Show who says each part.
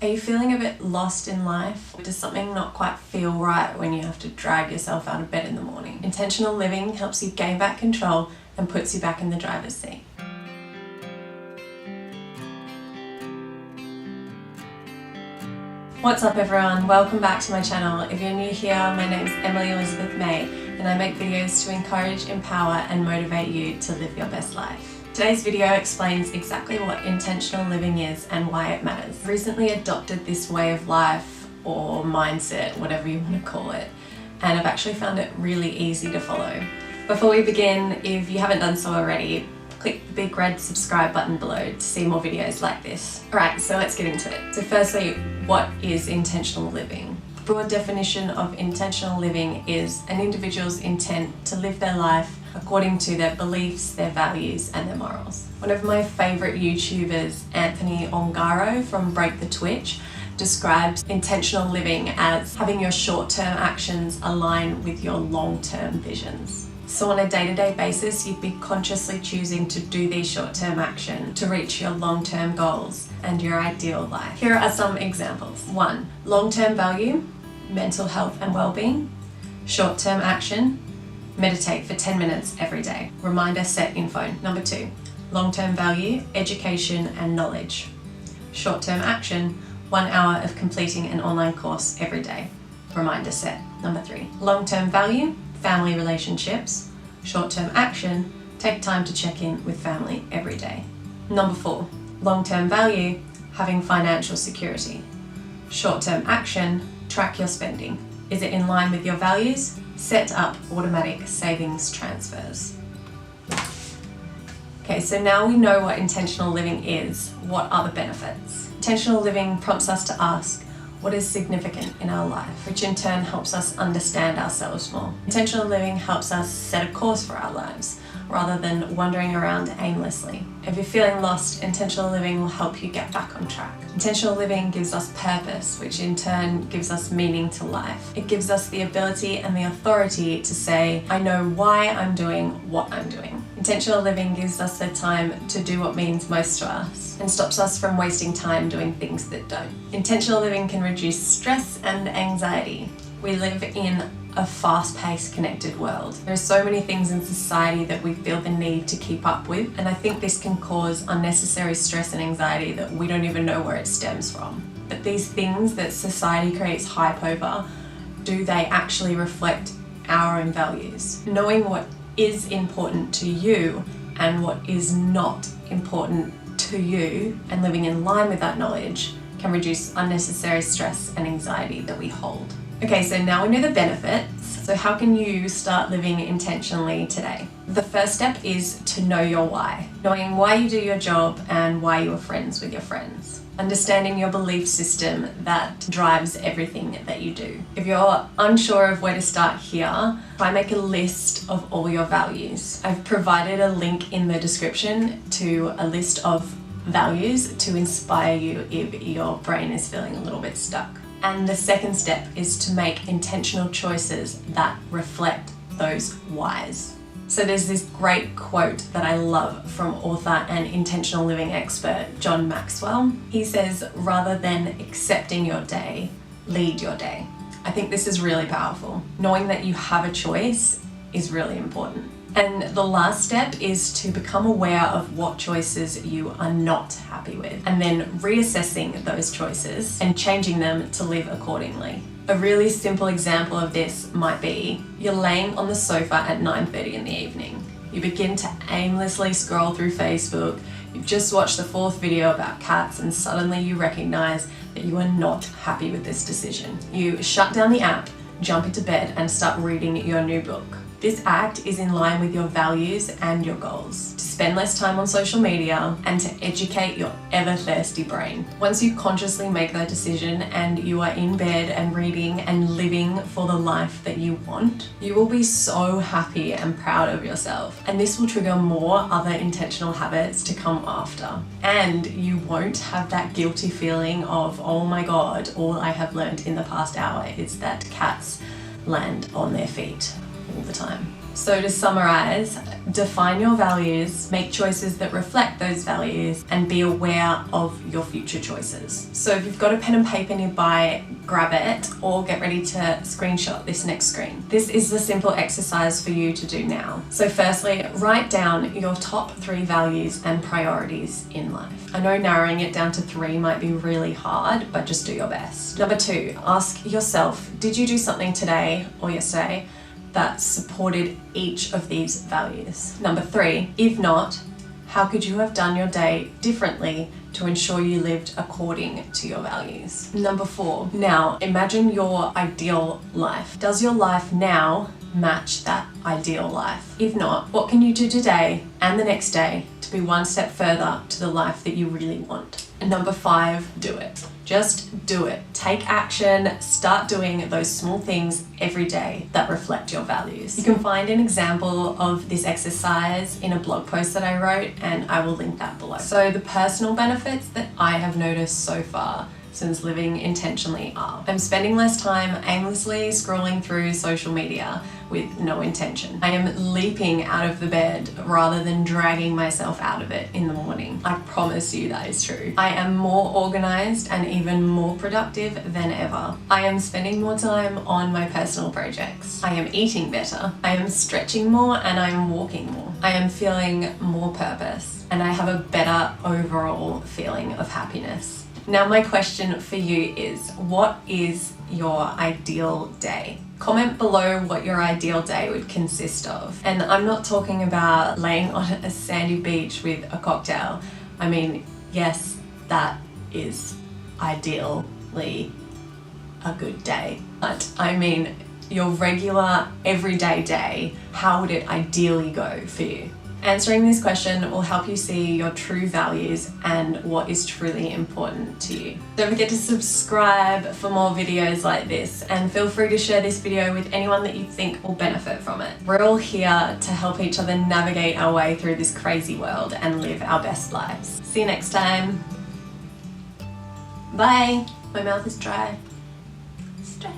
Speaker 1: Are you feeling a bit lost in life? Does something not quite feel right when you have to drag yourself out of bed in the morning? Intentional living helps you gain back control and puts you back in the driver's seat. What's up everyone? Welcome back to my channel. If you're new here, my name's Emily Elizabeth May and I make videos to encourage, empower and motivate you to live your best life. Today's video explains exactly what intentional living is and why it matters. I've recently adopted this way of life or mindset, whatever you want to call it, and I've actually found it really easy to follow. Before we begin, if you haven't done so already, click the big red subscribe button below to see more videos like this. Alright, so let's get into it. So firstly, what is intentional living? The broad definition of intentional living is an individual's intent to live their life according to their beliefs, their values and their morals. One of my favourite YouTubers, Anthony Ongaro from Break the Twitch, describes intentional living as having your short-term actions align with your long-term visions. So on a day-to-day basis, you'd be consciously choosing to do these short-term actions to reach your long-term goals and your ideal life. Here are some examples. 1. Long-term value, mental health and well-being. Short-term action, meditate for 10 minutes every day. Reminder set in phone. Number 2, long-term value, education and knowledge. Short-term action, 1 hour of completing an online course every day. Reminder set. Number 3, long-term value, family relationships. Short-term action, take time to check in with family every day. Number 4, long-term value, having financial security. Short-term action, track your spending. Is it in line with your values? Set up automatic savings transfers. Okay, so now we know what intentional living is. What are the benefits? Intentional living prompts us to ask, what is significant in our life, which in turn helps us understand ourselves more. Intentional living helps us set a course for our lives, rather than wandering around aimlessly. If you're feeling lost, intentional living will help you get back on track. Intentional living gives us purpose, which in turn gives us meaning to life. It gives us the ability and the authority to say, I know why I'm doing what I'm doing. Intentional living gives us the time to do what means most to us and stops us from wasting time doing things that don't. Intentional living can reduce stress and anxiety. We live in a fast-paced, connected world. There are so many things in society that we feel the need to keep up with, and I think this can cause unnecessary stress and anxiety that we don't even know where it stems from. But these things that society creates hype over, do they actually reflect our own values? Knowing what is important to you and what is not important to you and living in line with that knowledge can reduce unnecessary stress and anxiety that we hold. Okay, so now we know the benefits. So how can you start living intentionally today? The first step is to know your why. Knowing why you do your job and why you are friends with your friends. Understanding your belief system that drives everything that you do. If you're unsure of where to start here, try make a list of all your values. I've provided a link in the description to a list of values to inspire you if your brain is feeling a little bit stuck. And the second step is to make intentional choices that reflect those whys. So there's this great quote that I love from author and intentional living expert John Maxwell. He says, rather than accepting your day, lead your day. I think this is really powerful. Knowing that you have a choice is really important. And the last step is to become aware of what choices you are not happy with, and then reassessing those choices and changing them to live accordingly. A really simple example of this might be you're laying on the sofa at 9:30 in the evening. You begin to aimlessly scroll through Facebook. You've just watched the 4th video about cats and suddenly you recognize that you are not happy with this decision. You shut down the app, jump into bed and start reading your new book. This act is in line with your values and your goals. To spend less time on social media and to educate your ever-thirsty brain. Once you consciously make that decision and you are in bed and reading and living for the life that you want, you will be so happy and proud of yourself. And this will trigger more other intentional habits to come after. And you won't have that guilty feeling of, oh my God, all I have learned in the past hour is that cats land on their feet all the time. So to summarize, define your values, make choices that reflect those values, and be aware of your future choices. So if you've got a pen and paper nearby, grab it or get ready to screenshot this next screen. This is the simple exercise for you to do now. So firstly, write down your top 3 values and priorities in life. I know narrowing it down to 3 might be really hard, but just do your best. Number 2, ask yourself, did you do something today or yesterday that supported each of these values? Number 3, if not, how could you have done your day differently to ensure you lived according to your values? Number 4, now imagine your ideal life. Does your life now match that ideal life? If not, what can you do today and the next day to be one step further to the life that you really want? And number 5, do it. Just do it. Take action. Start doing those small things every day that reflect your values. You can find an example of this exercise in a blog post that I wrote, and I will link that below. So the personal benefits that I have noticed so far since living intentionally are: I'm spending less time aimlessly scrolling through social media with no intention. I am leaping out of the bed rather than dragging myself out of it in the morning. I promise you that is true. I am more organized and even more productive than ever. I am spending more time on my personal projects. I am eating better. I am stretching more and I am walking more. I am feeling more purpose and I have a better overall feeling of happiness. Now my question for you is, what is your ideal day? Comment below what your ideal day would consist of. And I'm not talking about laying on a sandy beach with a cocktail. I mean, yes, that is ideally a good day. But I mean, your regular everyday day, how would it ideally go for you? Answering this question will help you see your true values and what is truly important to you. Don't forget to subscribe for more videos like this, and feel free to share this video with anyone that you think will benefit from it. We're all here to help each other navigate our way through this crazy world and live our best lives. See you next time. Bye. My mouth is dry. It's dry.